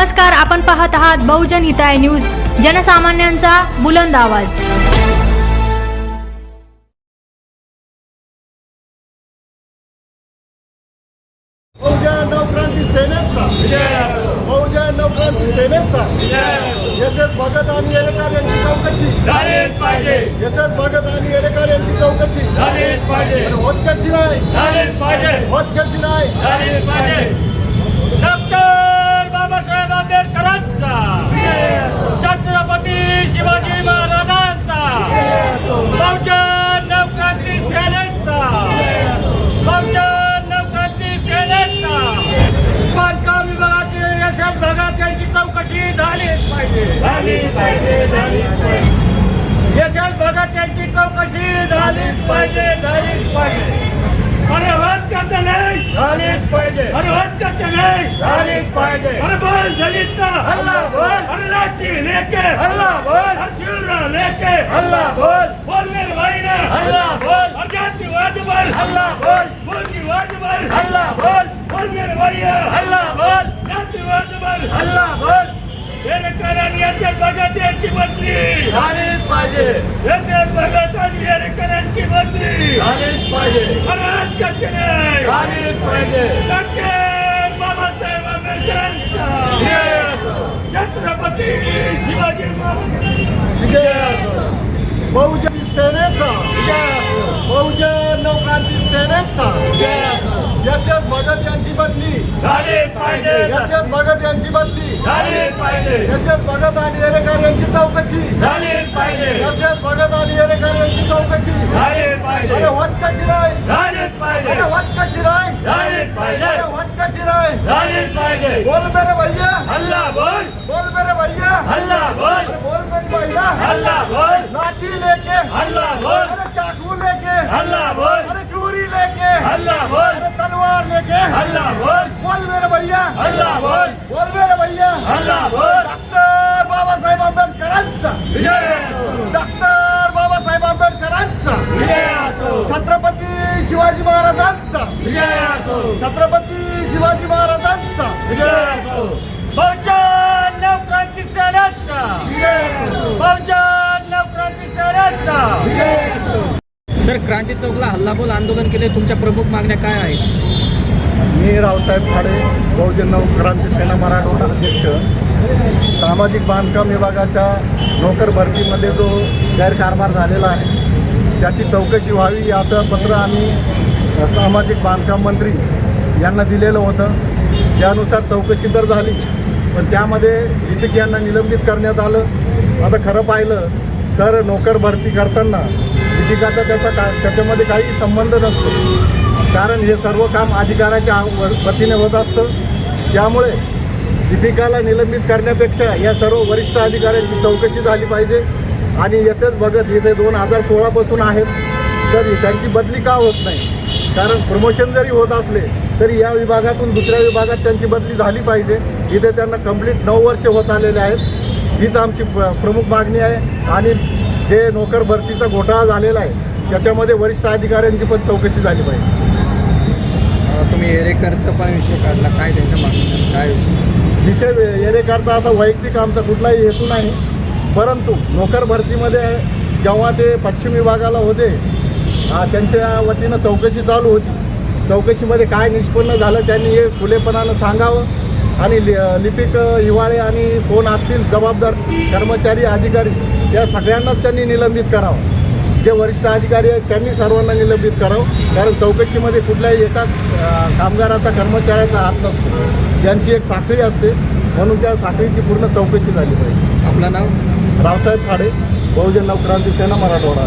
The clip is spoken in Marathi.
नमस्कार, आपण पाहत आहात बहुजन हिताय न्यूज, जनसामान्यांचा बुलंद आवाज। बहुजन नवक्रांती सेनेचा बहुजन नवक्रांती सेनेचा यशस भगत आणि येरेकर यांची चौकशी झालीच पाहिजे। यशस भगत आणि येरेकर यांची चौकशी झालीच पाहिजे। होत कशी नाही झालीच पाहिजे। होत कशी नाही झालीच पाहिजे। डॉक्टर बाबासाहेब आंबेडकरांचा, छत्रपती शिवाजी महाराजांचा, बहुजन नवक्रांती सेनेचा, बहुजन नवक्रांती सेनेचा बांधकाम विभागाचे यशस भगत यांची चौकशी झालीच पाहिजे। झालीच पाहिजे। झालीच पाहिजे। यशस भगत यांची चौकशी झालीच पाहिजे। झालीच पाहिजे। अरे होत कसं नाही झालीच पाहिजे। अरे होत कसं नाही झालीच पाहिजे। अरे बोल दलित हल्ला बोल, अरे लाठी लेके हल्ला बोल, अरे शिवरा लेके हल्ला बोल, बोल मेरे भाई ने हल्ला बोल, अरे जातिवाद बोल हल्ला बोल, बोलजीवाद बोल हल्ला बोल, बोल मेरे भाई हल्ला बोल, जातिवाद बोल हल्ला बोल। येरेकर आणि यशस भगत यांची बदली झालीच पाहिजे। यशस भगत आणि येरेकर यांची बदली झालीच पाहिजे। अरे कच्चे नाही झालीच पाहिजे। डॉक्टर बाबासाहेब आंबेडकरांचा, छत्रपती शिवाजी महाराज, बहुजन सेनेचा बहुजन नवक्रांती सेनेचा यशस भगत यांची बदली झालीच पाहिजे। यशस भगत यांची बदली झालीच पाहिजे। यशस भगत आणि येरेकर यांची चौकशी झालीच पाहिजे। यशस भगत आणि येरेकर यांची चौकशी झालीच पाहिजे। अरे होत कशी नाही झालीच पाहिजे। अरे होत कशी नाही झालीच पाहिजे। अरे होत कशी नाही झालीच पाहिजे। बोल मेरे भैया हल्ला बोल, बोल मेरे भैया हल्ला बोल, बोल मेरी भैया हल्ला बोल, लाठी लेके हल्ला बोल, अरे चाकू लेके हल्ला बोल, अरे चूरी लेके हल्ला बोल, अरे तलवार लेके हल्ला बोल, बोल मेरे भैया हल्ला बोल, बोल मेरे भैया हल्ला बोल। डॉक्टर बाबासाहेब आंबेडकरांचा विजय असो, डॉक्टर बाबासाहेब आंबेडकरांचा विजय असो, छत्रपती शिवाजी महाराजांचा विजय असो, छत्रपती शिवाजी महाराजांचा विजय असो। बहुजन नवक्रांती सेनेचा, बहुजन नवक्रांती सेनेचा। सर, क्रांती चौकला हल्लाबोल आंदोलन केले, तुमच्या प्रमुख मागण्या काय आहेत? मी रावसाहेब फाडे, बहुजन नवक्रांती सेना मराठवाडा अध्यक्ष। सामाजिक बांधकाम विभागाच्या नोकर भरतीमध्ये जो गैरकारभार झालेला आहे त्याची चौकशी व्हावी असं पत्र आम्ही सामाजिक बांधकाम मंत्री यांना दिलेलं होतं। त्यानुसार चौकशी तर झाली, पण त्यामध्ये लिपिक यांना निलंबित करण्यात आलं। आता खरं पाहिलं तर नोकर भरती करताना लिपिकाचा त्याच्यामध्ये काही संबंध नसतो, कारण हे सर्व काम अधिकाऱ्याच्या वतीने होत असतं। त्यामुळे लिपिकाला निलंबित करण्यापेक्षा या सर्व वरिष्ठ अधिकाऱ्यांची चौकशी झाली पाहिजे। आणि यशस भगत इथे 2016 पासून आहेत, तर त्यांची बदली का होत नाही? कारण प्रमोशन जरी होत असले तरी या विभागातून दुसऱ्या विभागात त्यांची बदली झाली पाहिजे। इथे त्यांना कंप्लीट 9 वर्ष होत आलेले आहेत। हीच आमची प्रमुख मागणी आहे। आणि जे नोकर भरतीचा घोटाळा झालेला आहे त्याच्यामध्ये वरिष्ठ अधिकाऱ्यांची पण चौकशी झाली पाहिजे। तुम्ही येरेकरचा पण विषय काढला, काय त्यांच्या मागण्या, काय विषय येरेकरचा असा वैयक्तिक आमचा कुठलाही हेतू नाही, परंतु नोकर भरतीमध्ये जेव्हा ते पश्चिम विभागाला होते त्यांच्या वतीनं चौकशी चालू होती। चौकशीमध्ये काय निष्पन्न झालं त्यांनी हे खुलेपणानं सांगावं आणि लिपिक हिवाळे आणि कोण असतील जबाबदार कर्मचारी अधिकारी या सगळ्यांनाच त्यांनी निलंबित करावं। जे वरिष्ठ अधिकारी आहेत त्यांनी सर्वांना निलंबित करावं, कारण चौकशीमध्ये कुठल्याही एका कामगाराचा कर्मचाऱ्याचा हात नसतो, त्यांची एक साखळी असते, म्हणून त्या साखळीची पूर्ण चौकशी झाली पाहिजे। आपलं नाव? रावसाहेब फाडे, बहुजन नवक्रांती सेना मराठवाडा।